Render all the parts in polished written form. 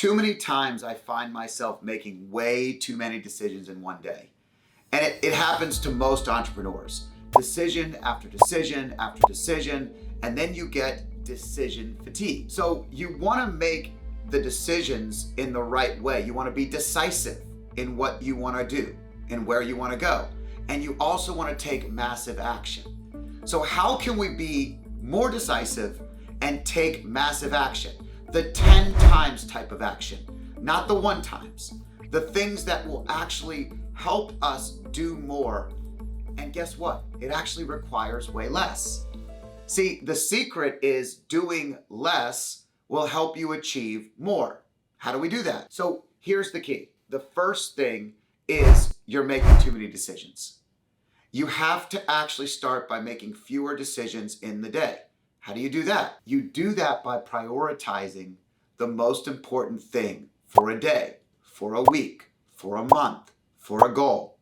Too many times I find myself making way too many decisions in one day. And it happens to most entrepreneurs. Decision after decision after decision, and then you get decision fatigue. So you want to make the decisions in the right way. You want to be decisive in what you want to do and where you want to go. And you also want to take massive action. So how can we be more decisive and take massive action? The 10 times type of action, not the 1 times. The things that will actually help us do more. And guess what? It actually requires way less. See, the secret is doing less will help you achieve more. How do we do that? So here's the key. The first thing is you're making too many decisions. You have to actually start by making fewer decisions in the day. How do you do that? You do that by prioritizing the most important thing for a day, for a week, for a month, for a goal.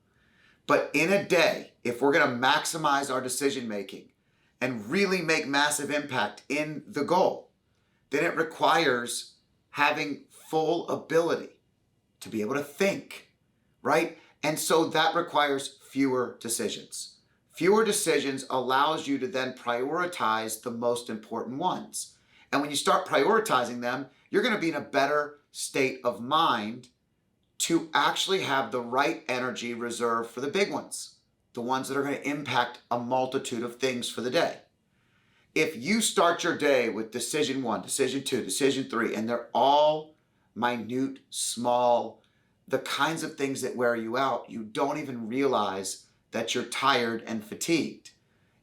But in a day, if we're going to maximize our decision making and really make massive impact in the goal, then it requires having full ability to be able to think, right? And so that requires fewer decisions. Fewer decisions allows you to then prioritize the most important ones. And when you start prioritizing them, you're going to be in a better state of mind to actually have the right energy reserved for the big ones, the ones that are going to impact a multitude of things for the day. If you start your day with decision 1, decision 2, decision 3, and they're all minute, small, the kinds of things that wear you out, you don't even realize that you're tired and fatigued.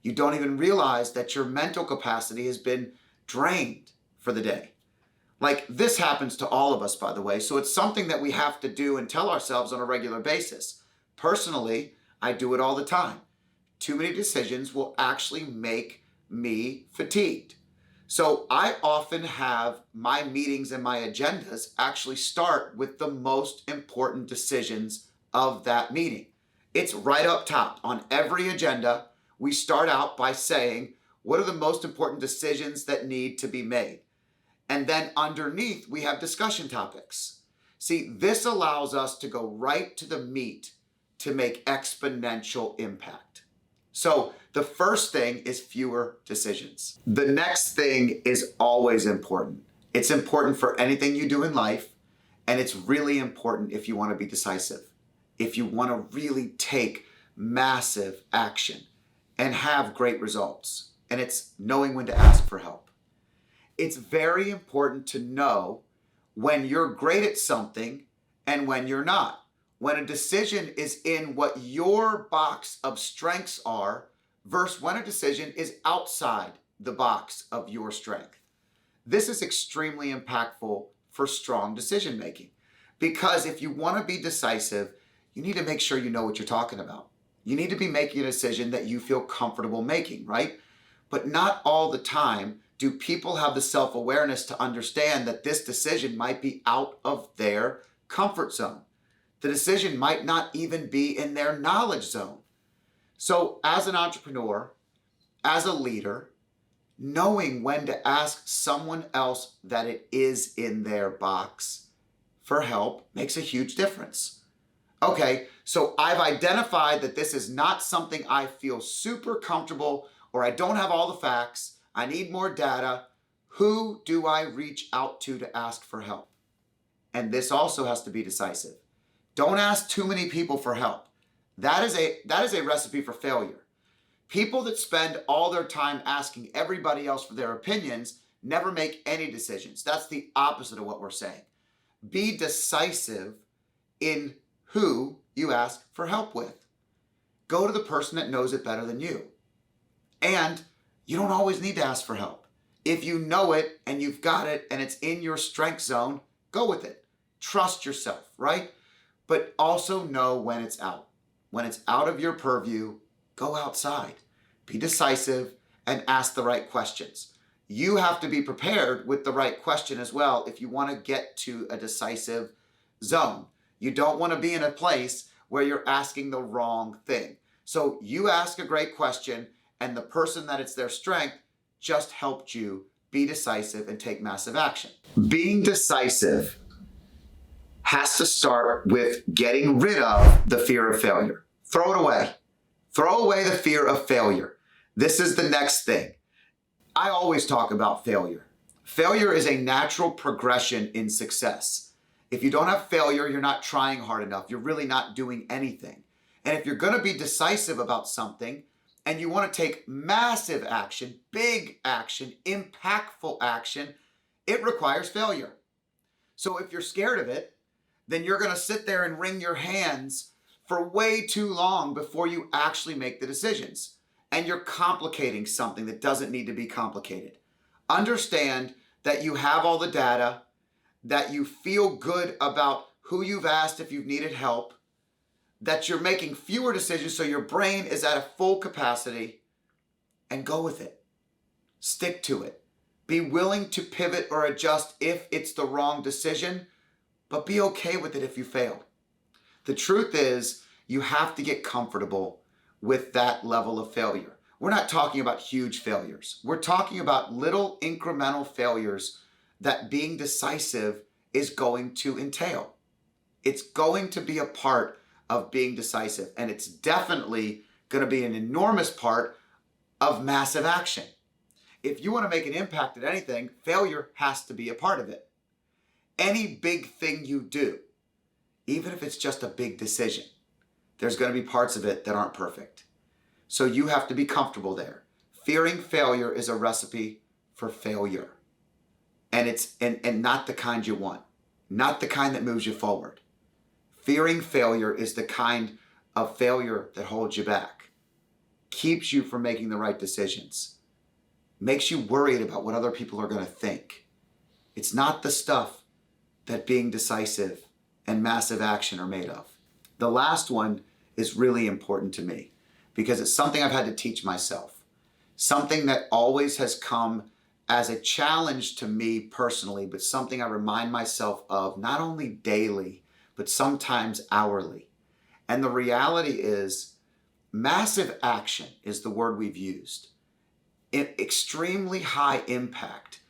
You don't even realize that your mental capacity has been drained for the day. Like, this happens to all of us, by the way, so it's something that we have to do and tell ourselves on a regular basis. Personally, I do it all the time. Too many decisions will actually make me fatigued. So I often have my meetings and my agendas actually start with the most important decisions of that meeting. It's right up top on every agenda. We start out by saying, what are the most important decisions that need to be made? And then underneath, we have discussion topics. See, this allows us to go right to the meat to make exponential impact. So the first thing is fewer decisions. The next thing is always important. It's important for anything you do in life, and it's really important if you want to be decisive, if you want to really take massive action and have great results. And it's knowing when to ask for help. It's very important to know when you're great at something and when you're not. When a decision is in what your box of strengths are versus when a decision is outside the box of your strength. This is extremely impactful for strong decision making, because if you want to be decisive, you need to make sure you know what you're talking about. You need to be making a decision that you feel comfortable making, right? But not all the time do people have the self-awareness to understand that this decision might be out of their comfort zone. The decision might not even be in their knowledge zone. So as an entrepreneur, as a leader, knowing when to ask someone else that it is in their box for help makes a huge difference. Okay, so I've identified that this is not something I feel super comfortable, or I don't have all the facts, I need more data. Who do I reach out to ask for help? And this also has to be decisive. Don't ask too many people for help. That is a recipe for failure. People that spend all their time asking everybody else for their opinions never make any decisions. That's the opposite of what we're saying. Be decisive in who you ask for help with. Go to the person that knows it better than you. And you don't always need to ask for help. If you know it and you've got it and it's in your strength zone, go with it. Trust yourself, right? But also know when it's out. When it's out of your purview, go outside. Be decisive and ask the right questions. You have to be prepared with the right question as well if you want to get to a decisive zone. You don't want to be in a place where you're asking the wrong thing. So you ask a great question, and the person that it's their strength just helped you be decisive and take massive action. Being decisive has to start with getting rid of the fear of failure. Throw it away. Throw away the fear of failure. This is the next thing. I always talk about failure. Failure is a natural progression in success. If you don't have failure, you're not trying hard enough. You're really not doing anything. And if you're going to be decisive about something and you want to take massive action, big action, impactful action, it requires failure. So if you're scared of it, then you're going to sit there and wring your hands for way too long before you actually make the decisions. And you're complicating something that doesn't need to be complicated. Understand that you have all the data, that you feel good about who you've asked if you've needed help, that you're making fewer decisions so your brain is at a full capacity, and go with it. Stick to it. Be willing to pivot or adjust if it's the wrong decision, but be okay with it if you fail. The truth is, you have to get comfortable with that level of failure. We're not talking about huge failures. We're talking about little incremental failures that being decisive is going to entail. It's going to be a part of being decisive, and it's definitely going to be an enormous part of massive action. If you want to make an impact at anything, failure has to be a part of it. Any big thing you do, even if it's just a big decision, there's going to be parts of it that aren't perfect. So you have to be comfortable there. Fearing failure is a recipe for failure. And it's and not the kind you want, not the kind that moves you forward. Fearing failure is the kind of failure that holds you back, keeps you from making the right decisions, makes you worried about what other people are going to think. It's not the stuff that being decisive and massive action are made of. The last one is really important to me because it's something I've had to teach myself, something that always has come as a challenge to me personally, but something I remind myself of not only daily, but sometimes hourly. And the reality is, massive action is the word we've used. Extremely high impact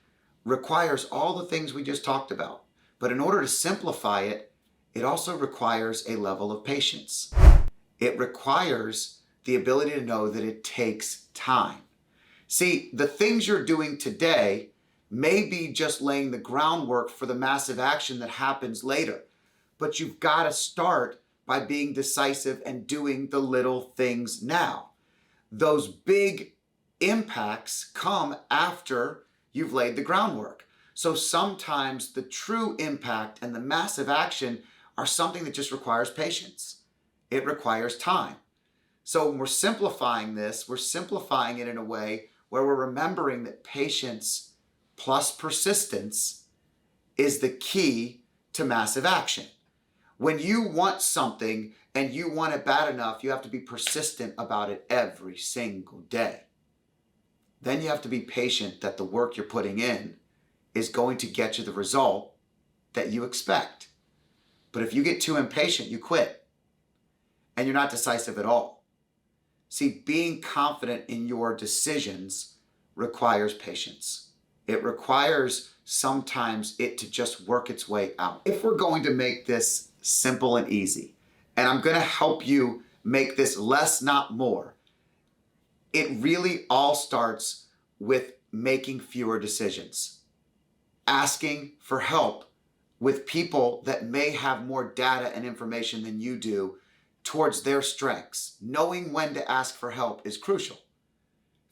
requires all the things we just talked about. But in order to simplify it, it also requires a level of patience. It requires the ability to know that it takes time. See, the things you're doing today may be just laying the groundwork for the massive action that happens later. But you've got to start by being decisive and doing the little things now. Those big impacts come after you've laid the groundwork. So sometimes the true impact and the massive action are something that just requires patience. It requires time. So when we're simplifying this, we're simplifying it in a way where we're remembering that patience plus persistence is the key to massive action. When you want something and you want it bad enough, you have to be persistent about it every single day. Then you have to be patient that the work you're putting in is going to get you the result that you expect. But if you get too impatient, you quit. And you're not decisive at all. See, being confident in your decisions requires patience. It requires sometimes it to just work its way out. If we're going to make this simple and easy, and I'm going to help you make this less, not more, it really all starts with making fewer decisions. Asking for help with people that may have more data and information than you do towards their strengths. Knowing when to ask for help is crucial.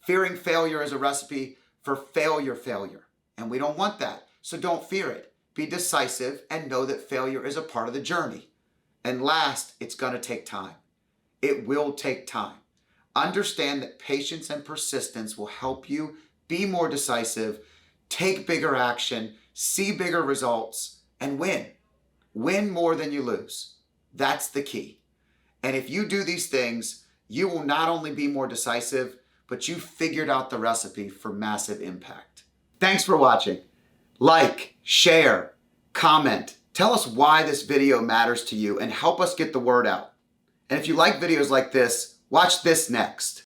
Fearing failure is a recipe for failure. And we don't want that. So don't fear it. Be decisive and know that failure is a part of the journey. And last, it's going to take time. It will take time. Understand that patience and persistence will help you be more decisive, take bigger action, see bigger results, and win. Win more than you lose. That's the key. And if you do these things, you will not only be more decisive, but you figured out the recipe for massive impact. Thanks for watching. Like, share, comment. Tell us why this video matters to you and help us get the word out. And if you like videos like this, watch this next.